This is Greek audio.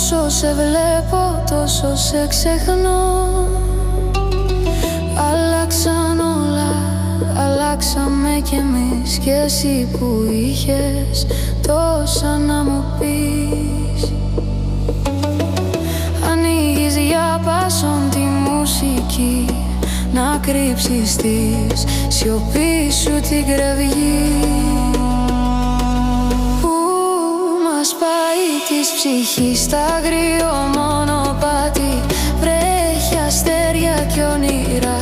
Όσο σε βλέπω, τόσο σε ξεχνώ. Αλλάξαν όλα, αλλάξαμε κι εμείς. Κι εσύ που είχες τόσα να μου πεις. Ανοίγεις για πάσον τη μουσική, να κρύψεις τη σιωπή σου την κραυγή που μας πάει της ψυχής στα αγρίο μονοπάτι. Βρέχει αστέρια κι όνειρα.